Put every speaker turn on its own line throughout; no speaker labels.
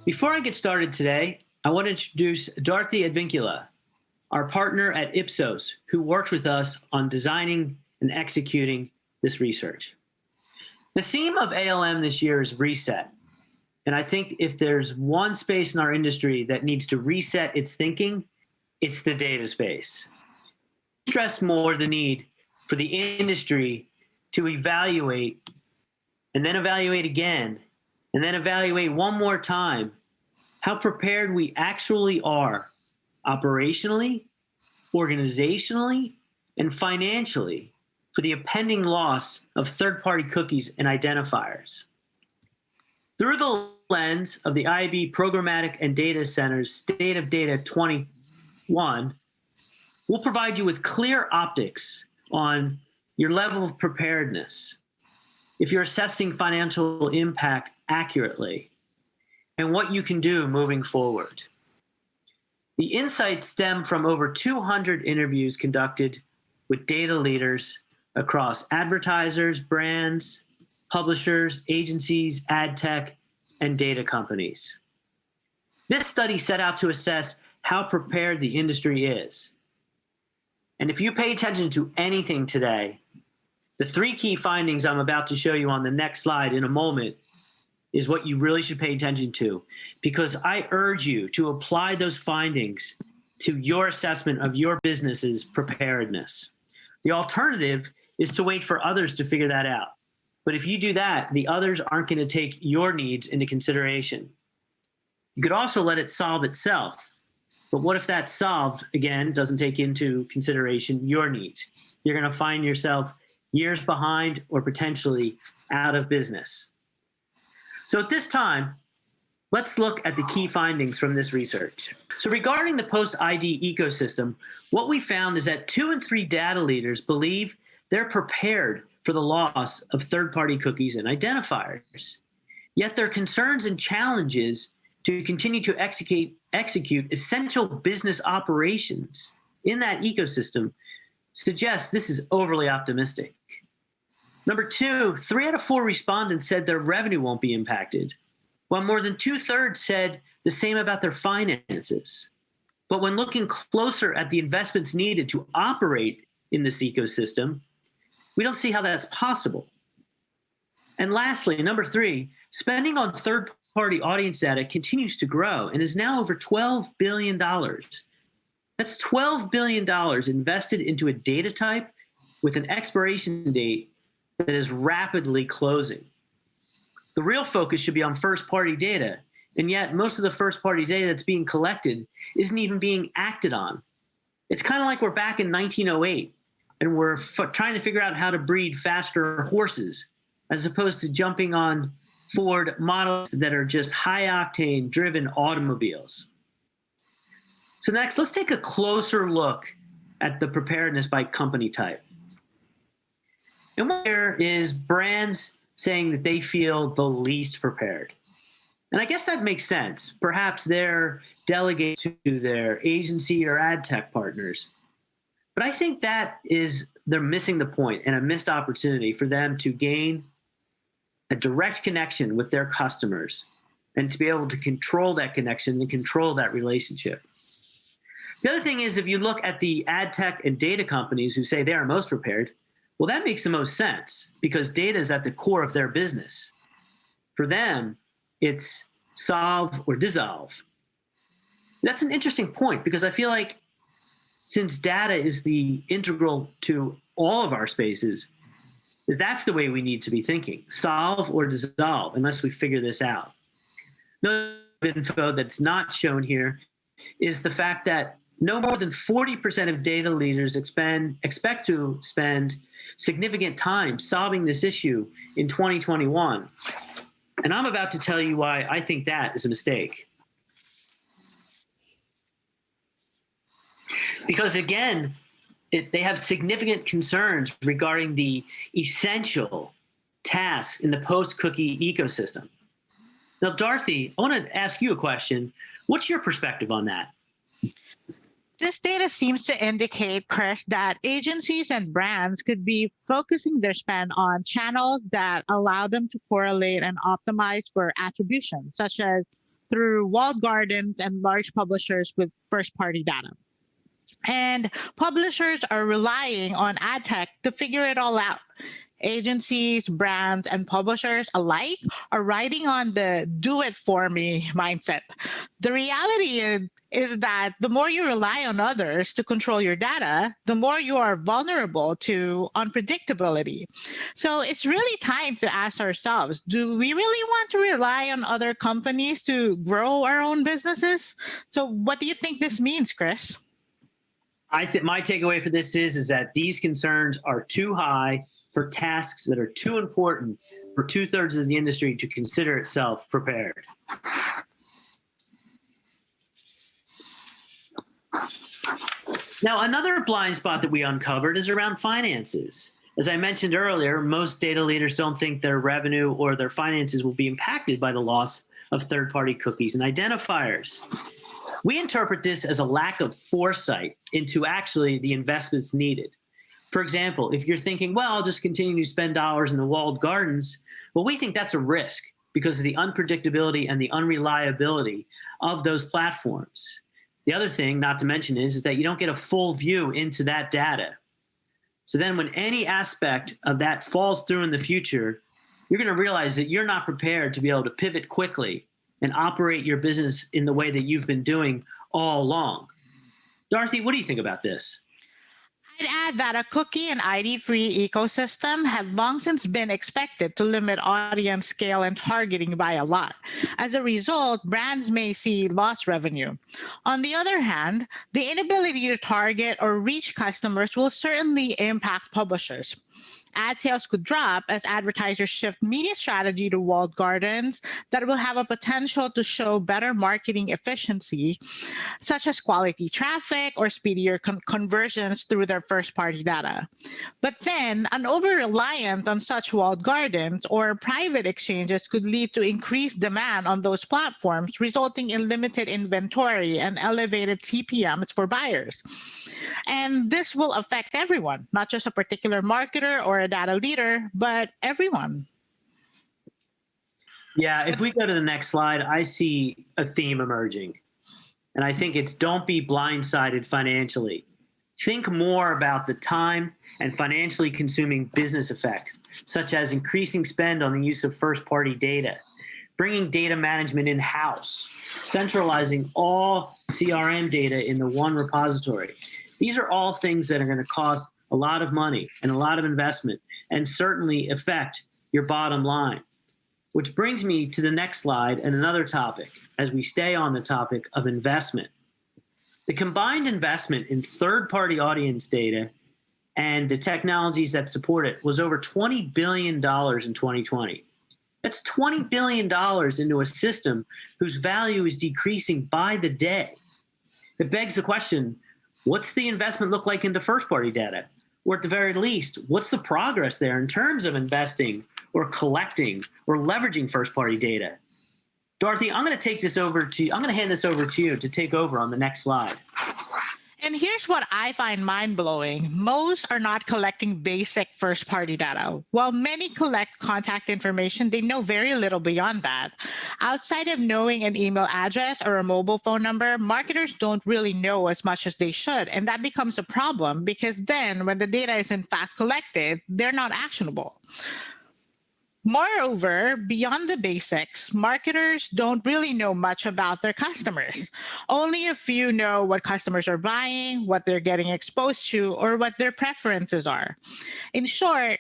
Before I get started today, I want to introduce Dorothy Advincula, our partner at IPSOS, who worked with us on designing and executing this research. The theme of ALM this year is reset. And I think if there's one space in our industry that needs to reset its thinking, it's the data space. Stress more the need for the industry to evaluate and then evaluate again and then evaluate one more time how prepared we actually are operationally, organizationally, and financially for the impending loss of third-party cookies and identifiers. Through the lens of the IAB Programmatic and Data Center's State of Data 21, we'll provide you with clear optics on your level of preparedness, if you're assessing financial impact accurately, and what you can do moving forward. The insights stem from over 200 interviews conducted with data leaders across advertisers, brands, publishers, agencies, ad tech, and data companies. This study set out to assess how prepared the industry is. And if you pay attention to anything today, the three key findings I'm about to show you on the next slide in a moment is what you really should pay attention to, because I urge you to apply those findings to your assessment of your business's preparedness. The alternative is to wait for others to figure that out. But if you do that, the others aren't going to take your needs into consideration. You could also let it solve itself. But what if that solved, again, doesn't take into consideration your needs? You're going to find yourself years behind or potentially out of business. So at this time, let's look at the key findings from this research. So regarding the post-ID ecosystem, what we found is that 2 and 3 data leaders believe they're prepared for the loss of third-party cookies and identifiers. Yet their concerns and challenges to continue to execute essential business operations in that ecosystem suggest this is overly optimistic. Number 2, 3 out of 4 respondents said their revenue won't be impacted, while more than 2/3 said the same about their finances. But when looking closer at the investments needed to operate in this ecosystem, we don't see how that's possible. And lastly, number 3, spending on third-party audience data continues to grow and is now over $12 billion. That's $12 billion invested into a data type with an expiration date that is rapidly closing. The real focus should be on first-party data, and yet most of the first-party data that's being collected isn't even being acted on. It's kind of like we're back in 1908, and we're trying to figure out how to breed faster horses, as opposed to jumping on Ford models that are just high-octane driven automobiles. So next, let's take a closer look at the preparedness by company type. And what here is brands saying that they feel the least prepared. And I guess that makes sense. Perhaps they're delegates to their agency or ad tech partners. But I think they're missing the point and a missed opportunity for them to gain a direct connection with their customers and to be able to control that connection and control that relationship. The other thing is, if you look at the ad tech and data companies who say they are most prepared, well, that makes the most sense because data is at the core of their business. For them, it's solve or dissolve. That's an interesting point because I feel like since data is the integral to all of our spaces, is that's the way we need to be thinking, solve or dissolve, unless we figure this out. No info that's not shown here is the fact that no more than 40% of data leaders expect to spend significant time solving this issue in 2021. And I'm about to tell you why I think that is a mistake. Because again, they have significant concerns regarding the essential tasks in the post-cookie ecosystem. Now, Dorothy, I want to ask you a question. What's your perspective on that?
This data seems to indicate, Chris, that agencies and brands could be focusing their spend on channels that allow them to correlate and optimize for attribution, such as through walled gardens and large publishers with first-party data. And publishers are relying on ad tech to figure it all out. Agencies, brands, and publishers alike are riding on the do it for me mindset. The reality is that the more you rely on others to control your data, the more you are vulnerable to unpredictability. So it's really time to ask ourselves, do we really want to rely on other companies to grow our own businesses? So what do you think this means, Chris?
I think my takeaway for this is that these concerns are too high for tasks that are too important for 2/3 of the industry to consider itself prepared. Now, another blind spot that we uncovered is around finances. As I mentioned earlier, most data leaders don't think their revenue or their finances will be impacted by the loss of third-party cookies and identifiers. We interpret this as a lack of foresight into actually the investments needed. For example, if you're thinking, well, I'll just continue to spend dollars in the walled gardens, well, we think that's a risk because of the unpredictability and the unreliability of those platforms. The other thing, not to mention, is that you don't get a full view into that data. So then when any aspect of that falls through in the future, you're going to realize that you're not prepared to be able to pivot quickly and operate your business in the way that you've been doing all along. Dorothy, what do you think about this?
I'd add that a cookie and ID-free ecosystem had long since been expected to limit audience scale and targeting by a lot. As a result, brands may see lost revenue. On the other hand, the inability to target or reach customers will certainly impact publishers. Ad sales could drop as advertisers shift media strategy to walled gardens that will have a potential to show better marketing efficiency, such as quality traffic or speedier conversions through their first-party data. But then, an over-reliance on such walled gardens or private exchanges could lead to increased demand on those platforms, resulting in limited inventory and elevated CPMs for buyers. And this will affect everyone, not just a particular marketer or a data leader, but everyone.
Yeah, if we go to the next slide, I see a theme emerging. And I think it's don't be blindsided financially. Think more about the time and financially consuming business effects, such as increasing spend on the use of first-party data, bringing data management in-house, centralizing all CRM data in the one repository. These are all things that are going to cost a lot of money and a lot of investment and certainly affect your bottom line. Which brings me to the next slide and another topic as we stay on the topic of investment. The combined investment in third-party audience data and the technologies that support it was over $20 billion in 2020. That's $20 billion into a system whose value is decreasing by the day. It begs the question, what's the investment look like into first-party data? Or at the very least, what's the progress there in terms of investing or collecting or leveraging first-party data? Dorothy, I'm going to hand this over to you to take over on the next slide.
And here's what I find mind-blowing. Most are not collecting basic first-party data. While many collect contact information, they know very little beyond that. Outside of knowing an email address or a mobile phone number, marketers don't really know as much as they should. And that becomes a problem because then when the data is in fact collected, they're not actionable. Moreover, beyond the basics, marketers don't really know much about their customers. Only a few know what customers are buying, what they're getting exposed to, or what their preferences are. In short,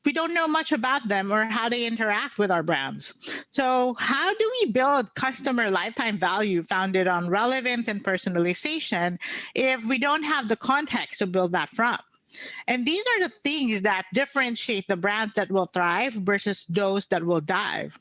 we don't know much about them or how they interact with our brands. So how do we build customer lifetime value founded on relevance and personalization if we don't have the context to build that from? And these are the things that differentiate the brands that will thrive versus those that will dive.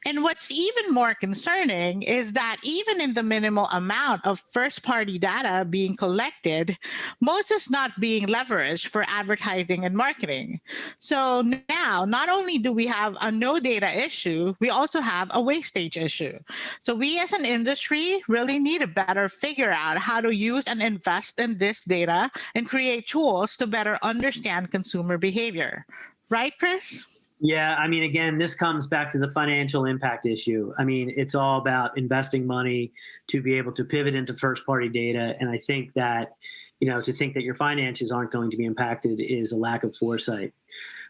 And what's even more concerning is that even in the minimal amount of first-party data being collected, most is not being leveraged for advertising and marketing. So now, not only do we have a no data issue, we also have a wastage issue. So we as an industry really need to better figure out how to use and invest in this data and create tools to better understand consumer behavior. Right, Chris?
Yeah, I mean, again, this comes back to the financial impact issue. I mean, it's all about investing money to be able to pivot into first party data. And I think that, to think that your finances aren't going to be impacted is a lack of foresight.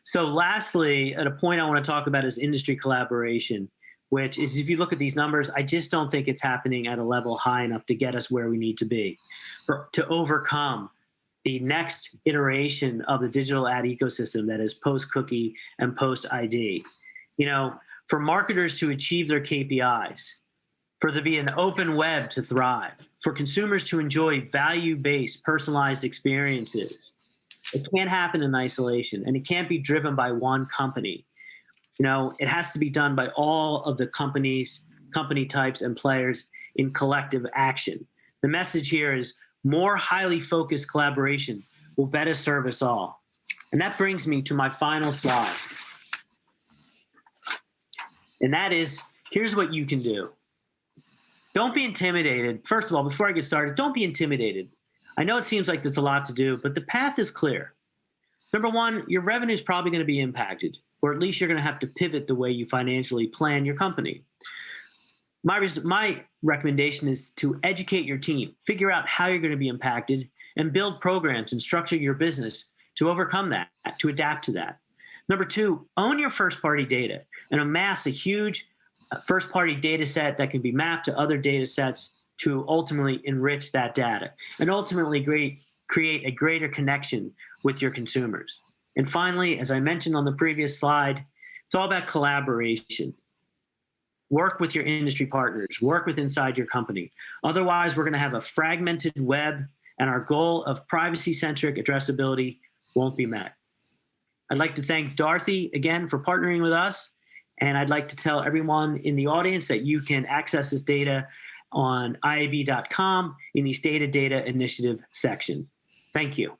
So lastly, at a point I want to talk about is industry collaboration, which is, if you look at these numbers, I just don't think it's happening at a level high enough to get us where we need to be to overcome the next iteration of the digital ad ecosystem that is post-cookie and post-ID. For marketers to achieve their KPIs, for there to be an open web to thrive, for consumers to enjoy value-based, personalized experiences, it can't happen in isolation, and it can't be driven by one company. It has to be done by all of the company types and players in collective action. The message here is more highly focused collaboration will better serve us all. And that brings me to my final slide. And that is, here's what you can do. Don't be intimidated. First of all, before I get started, don't be intimidated. I know it seems like there's a lot to do, but the path is clear. Number one, your revenue is probably going to be impacted, or at least you're going to have to pivot the way you financially plan your company. My recommendation is to educate your team, figure out how you're going to be impacted, and build programs and structure your business to overcome that, to adapt to that. Number two, own your first-party data and amass a huge first-party data set that can be mapped to other data sets to ultimately enrich that data and ultimately create a greater connection with your consumers. And finally, as I mentioned on the previous slide, it's all about collaboration. Work with your industry partners, work with inside your company. Otherwise, we're going to have a fragmented web, and our goal of privacy-centric addressability won't be met. I'd like to thank Dorothy again for partnering with us, and I'd like to tell everyone in the audience that you can access this data on IAB.com in the State of Data Initiative section. Thank you.